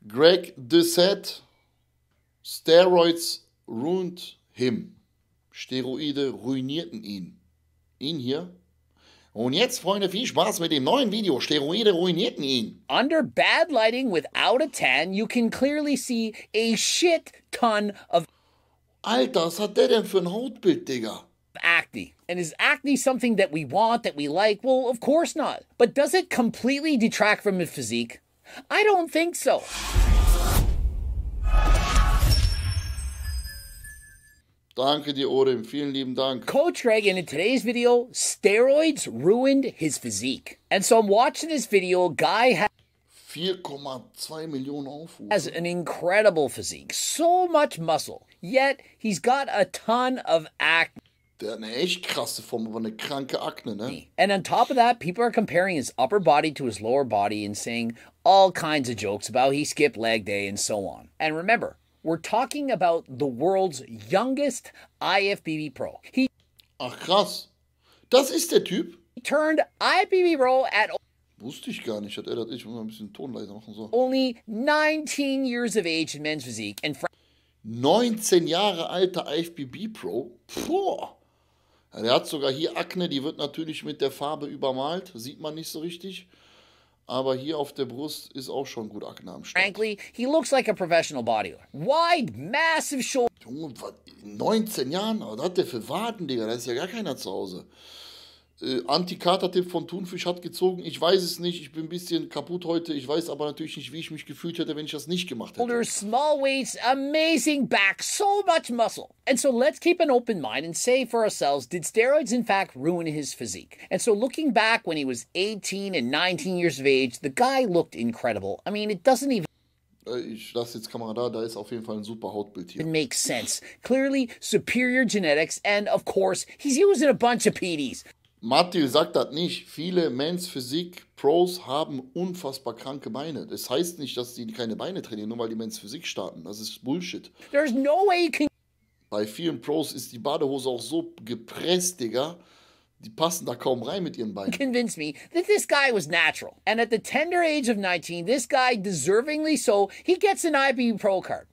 Greg Doucette, Steroids ruined him. Steroide ruinierten ihn. Ihn hier. Und jetzt, Freunde, viel Spaß mit dem neuen Video. Steroide ruinierten ihn. Under bad lighting without a tan, you can clearly see a shit ton of Alter, was hat der denn für ein Hautbild, Digga? acne. And is acne something that we want, that we like? Well, of course not. But does it completely detract from his physique? I don't think so. Danke dir, Odin. Vielen lieben Dank. Coach Greg, and in today's video, steroids ruined his physique. And so I'm watching this video, guy 4,2 Millionen Aufrufe. has an incredible physique, so much muscle, yet he's got a ton of acne. Der hat eine echt krasse Form, aber eine kranke Akne, ne? And on top of that, people are comparing his upper body to his lower body and saying all kinds of jokes about he skipped leg day and so on. And remember, we're talking about the world's youngest IFBB pro. He Ach krass. Das ist der Typ? turned IFBB pro at Wusste ich gar nicht, dass er das ist. Ich muss mal ein bisschen Ton leiser machen. So. only 19 years of age in men's physique. And 19 Jahre alter IFBB-Pro. Boah. Ja, der hat sogar hier Akne, die wird natürlich mit der Farbe übermalt. Sieht man nicht so richtig. Aber hier auf der Brust ist auch schon gut Akne am Start. frankly, he looks like a professional bodybuilder. Wide, massive shoulders. Junge, was, 19 Jahren? Was hat der für Waden, Digga? Da ist ja gar keiner zu Hause. Anti-Kater-Tipp von Thunfisch hat gezogen. Ich weiß es nicht. Ich bin ein bisschen kaputt heute. Ich weiß aber natürlich nicht, wie ich mich gefühlt hätte, wenn ich das nicht gemacht hätte. Small weights, amazing back, so much muscle. And so let's keep an open mind and say for ourselves, did steroids in fact ruin his physique? And so looking back when he was 18 and 19 years of age, the guy looked incredible. I mean, it doesn't even Ich lasse jetzt Kamera da. Da ist auf jeden Fall ein super Hautbild hier. make sense. Clearly superior genetics, and of course, he's using a bunch of PDs. Matthew sagt das nicht. Viele Men's Physik Pros haben unfassbar kranke Beine. Das heißt nicht, dass die keine Beine trainieren, nur weil die Men's Physik starten. Das ist Bullshit. There's no way you can Bei vielen Pros ist die Badehose auch so gepresst, Digga. Die passen da kaum rein mit ihren Beinen. convince me that this guy was natural. And at the tender age of 19, this guy, deservingly so, he gets an IFBB Pro card.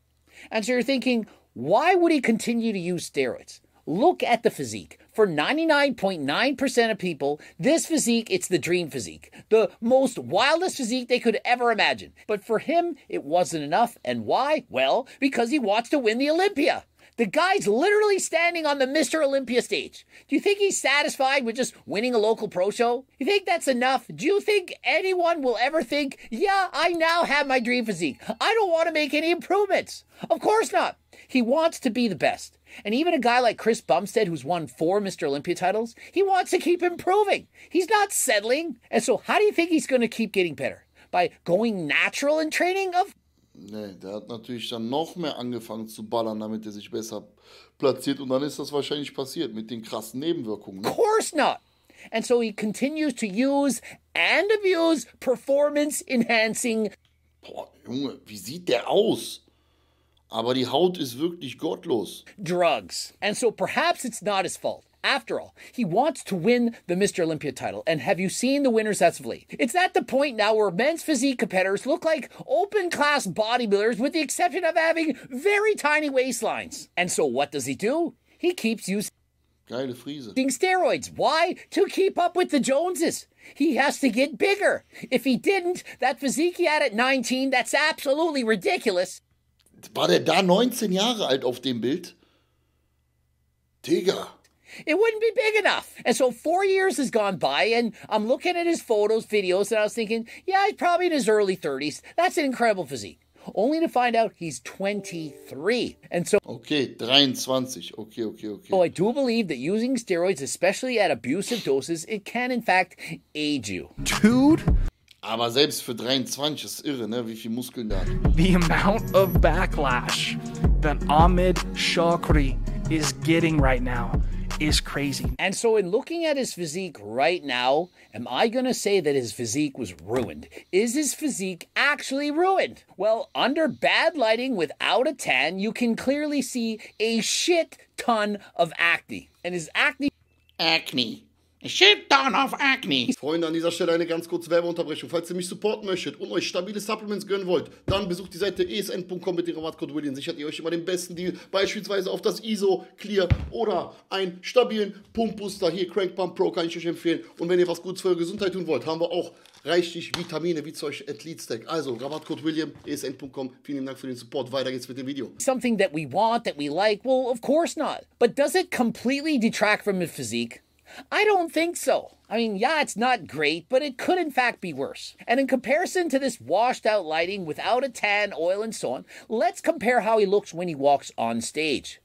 And so you're thinking, why would he continue to use steroids? Look at the physique. For 99.9% of people, this physique, it's the dream physique. The most wildest physique they could ever imagine. But for him, it wasn't enough. And why? Well, because he wants to win the Olympia. The guy's literally standing on the Mr. Olympia stage. Do you think he's satisfied with just winning a local pro show? You think that's enough? Do you think anyone will ever think, yeah, I now have my dream physique. I don't want to make any improvements. Of course not. He wants to be the best. And even a guy like Chris Bumstead, who's won 4 Mr. Olympia titles, he wants to keep improving. He's not settling. And so how do you think he's going to keep getting better? By going natural in training? Of Nee, der hat natürlich dann noch mehr angefangen zu ballern, damit er sich besser platziert. Und dann ist das wahrscheinlich passiert mit den krassen Nebenwirkungen. Ne? course not. And so he continues to use and abuse performance-enhancing Boah, Junge, wie sieht der aus? Aber die Haut ist wirklich gottlos. drugs. And so perhaps it's not his fault. After all, he wants to win the Mr. Olympia title. And have you seen the winners as of late? It's at the point now where men's physique competitors look like open-class bodybuilders with the exception of having very tiny waistlines. And so what does he do? He keeps using Geile Friese. steroids. Why? To keep up with the Joneses. He has to get bigger. If he didn't, that physique he had at 19, that's absolutely ridiculous. War der da 19 Jahre alt auf dem Bild? Digga. It wouldn't be big enough. And so 4 years has gone by, and I'm looking at his photos, videos, and I was thinking, yeah, he's probably in his early 30s. That's an incredible physique. Only to find out he's 23. And so Okay, 23. Okay. I do believe that using steroids, especially at abusive doses, it can in fact age you. Dude, Aber selbst für 23 ist irre, ne? Wie viel Muskeln der hat. the amount of backlash that Ahmed Shakri is getting right now is crazy. And so in looking at his physique right now, am I going to say that his physique was ruined? Is his physique actually ruined? Well, under bad lighting without a tan, you can clearly see a shit ton of acne. And his acne Acne. Shit down of acne. Freunde, an dieser Stelle eine ganz kurze Werbeunterbrechung. Falls ihr mich supporten möchtet und euch stabile Supplements gönnen wollt, dann besucht die Seite esn.com mit dem Rabattcode William. Sichert ihr euch immer den besten Deal, beispielsweise auf das ISO Clear oder einen stabilen Pumpbooster. Hier Crank Pump Pro kann ich euch empfehlen. Und wenn ihr was Gutes für eure Gesundheit tun wollt, haben wir auch reichlich Vitamine wie zum Beispiel Athlete Stack. Also Rabattcode William, esn.com. Vielen Dank für den Support. Weiter geht's mit dem Video. Something that we want, that we like? Well, of course not. But does it completely detract from his physique? I don't think so. I mean, yeah, it's not great, but it could in fact be worse. And in comparison to this washed out lighting without a tan, oil, and so on, let's compare how he looks when he walks on stage.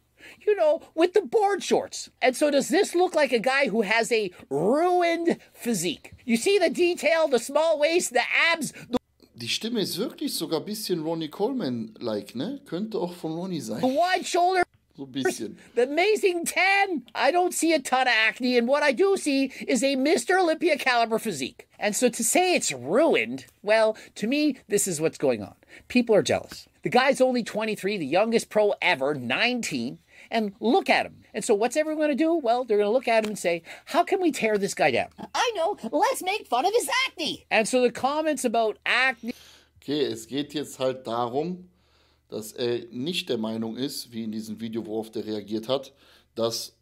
You know, with the board shorts. And so does this look like a guy who has a ruined physique? You see the detail, the small waist, the abs, Die Stimme ist wirklich sogar ein bisschen Ronnie Coleman-like, ne? Könnte auch von Ronnie the sein. wide shoulder, So ein bisschen. the amazing tan. I don't see a ton of acne, and what I do see is a Mr. Olympia caliber physique. And so to say it's ruined, well, to me, this is what's going on. People are jealous. The guy's only 23, the youngest pro ever, 19, and look at him. And so what's everyone going to do? Well, they're going to look at him and say, how can we tear this guy down? I know, let's make fun of his acne. And so the comments about acne Okay, es geht jetzt halt darum, dass er nicht der Meinung ist, wie in diesem Video, worauf der reagiert hat, dass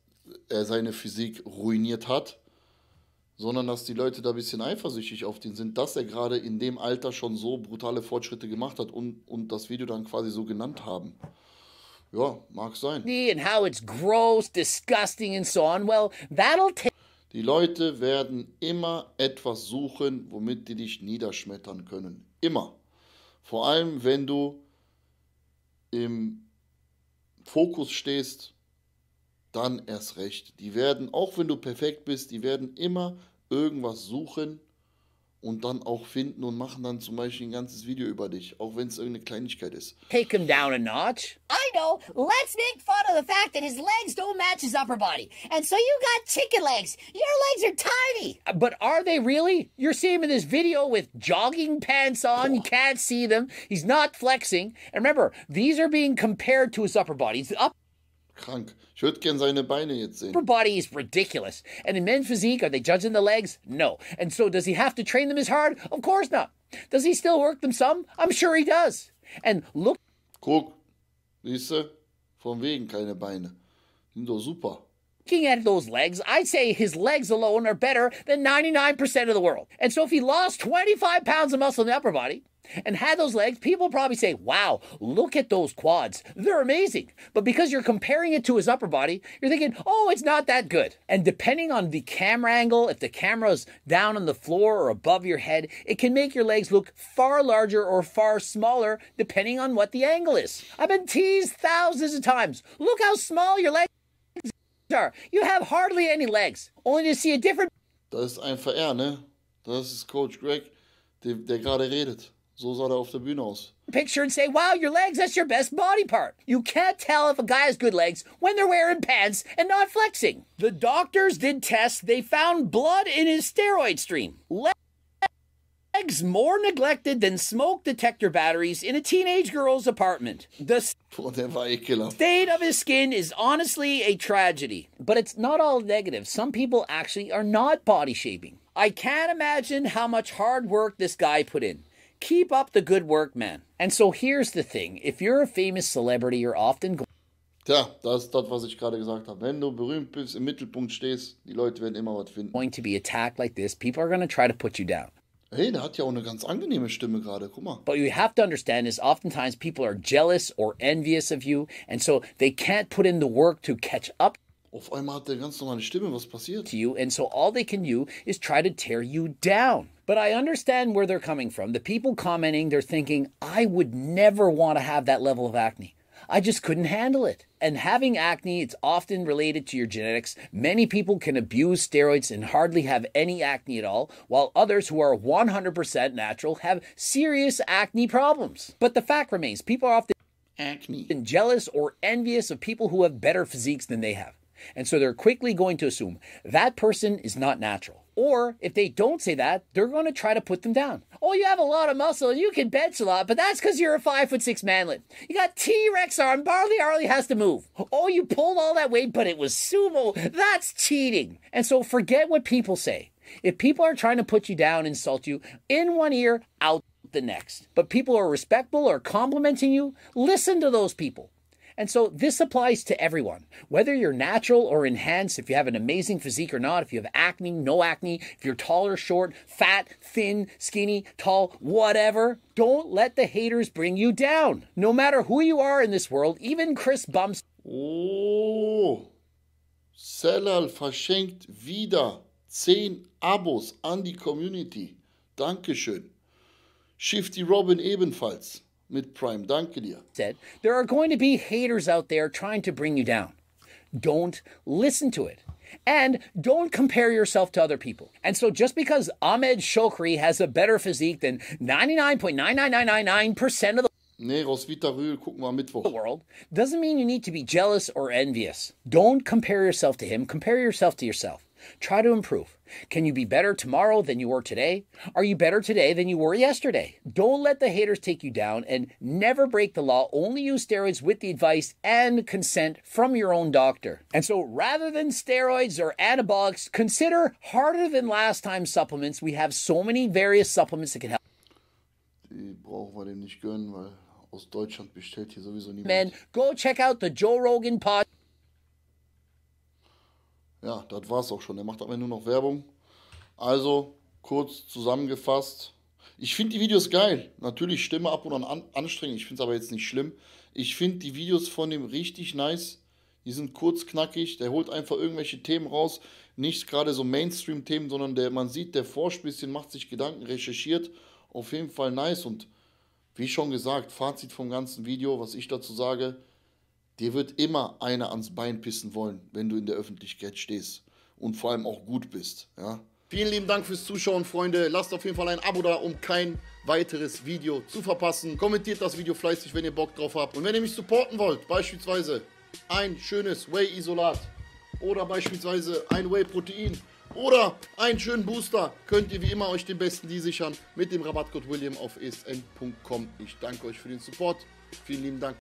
er seine Physik ruiniert hat, sondern dass die Leute da ein bisschen eifersüchtig auf den sind, dass er gerade in dem Alter schon so brutale Fortschritte gemacht hat und das Video dann quasi so genannt haben. Ja, mag sein. and how it's gross, disgusting, and so on, well, that'll take Die Leute werden immer etwas suchen, womit die dich niederschmettern können. Immer. Vor allem, wenn du im Fokus stehst, dann erst recht. Die werden, auch wenn du perfekt bist, die werden immer irgendwas suchen und dann auch finden und machen dann zum Beispiel ein ganzes Video über dich, auch wenn es irgendeine Kleinigkeit ist. him down a notch. I know, let's make fun of the fact that his legs don't match his upper body. And so you got chicken legs. Your legs are tiny. But are they really? You're seeing him in this video with jogging pants on. You can't see them. He's not flexing. And remember, these are being compared to his upper body. His Krank. Ich würde gern seine Beine jetzt sehen. upper body is ridiculous. And in men's physique, are they judging the legs? No. And so does he have to train them as hard? Of course not. Does he still work them some? I'm sure he does. And look Guck, siehst du? Von wegen keine Beine. Sind doch super. looking at those legs, I'd say his legs alone are better than 99% of the world. And so if he lost 25 pounds of muscle in the upper body and had those legs, people probably say, wow, look at those quads. They're amazing. But because you're comparing it to his upper body, you're thinking, oh, it's not that good. And depending on the camera angle, if the camera's down on the floor or above your head, it can make your legs look far larger or far smaller depending on what the angle is. I've been teased thousands of times. Look how small your legs are. You have hardly any legs. Only to see a different Das ist einfach er, ne? Das ist Coach Greg, der gerade redet. So sah er auf der Bühne aus. picture and say, wow, your legs, that's your best body part. You can't tell if a guy has good legs when they're wearing pants and not flexing. The doctors did tests. They found blood in his steroid stream. Legs more neglected than smoke detector batteries in a teenage girl's apartment. The Boah, der war ekelhaft. state of his skin is honestly a tragedy. But it's not all negative. Some people actually are not body shaping. I can't imagine how much hard work this guy put in. Keep up the good work, man. And so here's the thing. If you're a famous celebrity, you're often Tja, das ist das, was ich gerade gesagt habe. Wenn du berühmt bist, im Mittelpunkt stehst, die Leute werden immer was finden. going to be attacked like this. People are going to try to put you down. Hey, der hat ja auch eine ganz angenehme Stimme gerade. Guck mal. But you have to understand is oftentimes people are jealous or envious of you. And so they can't put in the work to catch up Auf einmal hat der ganz normale Stimme. Was passiert? to you. And so all they can do is try to tear you down. But I understand where they're coming from. The people commenting, they're thinking, I would never want to have that level of acne. I just couldn't handle it. And having acne, it's often related to your genetics. Many people can abuse steroids and hardly have any acne at all, while others who are 100% natural have serious acne problems. But the fact remains, people are often Acne. jealous or envious of people who have better physiques than they have. And so they're quickly going to assume that person is not natural. Or if they don't say that, they're going to try to put them down. Oh, you have a lot of muscle and you can bench a lot, but that's because you're a 5'6" manlet. You got T-Rex arm, barely hardly has to move. Oh, you pulled all that weight, but it was sumo. That's cheating. And so forget what people say. If people are trying to put you down, insult you, in one ear, out the next. But people are respectful or complimenting you, listen to those people. And so this applies to everyone, whether you're natural or enhanced, if you have an amazing physique or not, if you have acne, no acne, if you're tall or short, fat, thin, skinny, tall, whatever. Don't let the haters bring you down. No matter who you are in this world, even Chris Bumps. Oh, Sellal verschenkt wieder 10 Abos an die Community. Dankeschön. Shifty Robin ebenfalls. Mit Prime, danke dir. Said, there are going to be haters out there trying to bring you down. Don't listen to it. And don't compare yourself to other people. And so just because Ahmed Shokri has a better physique than 99.99999% of the Nee, Roswitha Rühl gucken wir am Mittwoch. world doesn't mean you need to be jealous or envious. Don't compare yourself to him. Compare yourself to yourself. Try to improve. Can you be better tomorrow than you were today? Are you better today than you were yesterday? Don't let the haters take you down and never break the law. Only use steroids with the advice and consent from your own doctor. And so rather than steroids or anabolics, consider harder than last time supplements. We have so many various supplements that can help. Die brauchen wir dem nicht gönnen, weil aus Deutschland bestellt hier sowieso niemand. Man, go check out the Joe Rogan podcast. Ja, das war's auch schon. Der macht am Ende nur noch Werbung. Also, kurz zusammengefasst. Ich finde die Videos geil. Natürlich Stimme ab und an anstrengend. Ich finde es aber jetzt nicht schlimm. Ich finde die Videos von dem richtig nice. Die sind kurz, knackig. Der holt einfach irgendwelche Themen raus. Nicht gerade so Mainstream-Themen, sondern man sieht, der forscht ein bisschen, macht sich Gedanken, recherchiert. Auf jeden Fall nice. Und wie schon gesagt, Fazit vom ganzen Video, was ich dazu sage: Dir wird immer einer ans Bein pissen wollen, wenn du in der Öffentlichkeit stehst und vor allem auch gut bist. Ja? Vielen lieben Dank fürs Zuschauen, Freunde. Lasst auf jeden Fall ein Abo da, um kein weiteres Video zu verpassen. Kommentiert das Video fleißig, wenn ihr Bock drauf habt. Und wenn ihr mich supporten wollt, beispielsweise ein schönes Whey-Isolat oder beispielsweise ein Whey-Protein oder einen schönen Booster, könnt ihr wie immer euch den besten Deal sichern mit dem Rabattcode William auf esn.com. Ich danke euch für den Support. Vielen lieben Dank.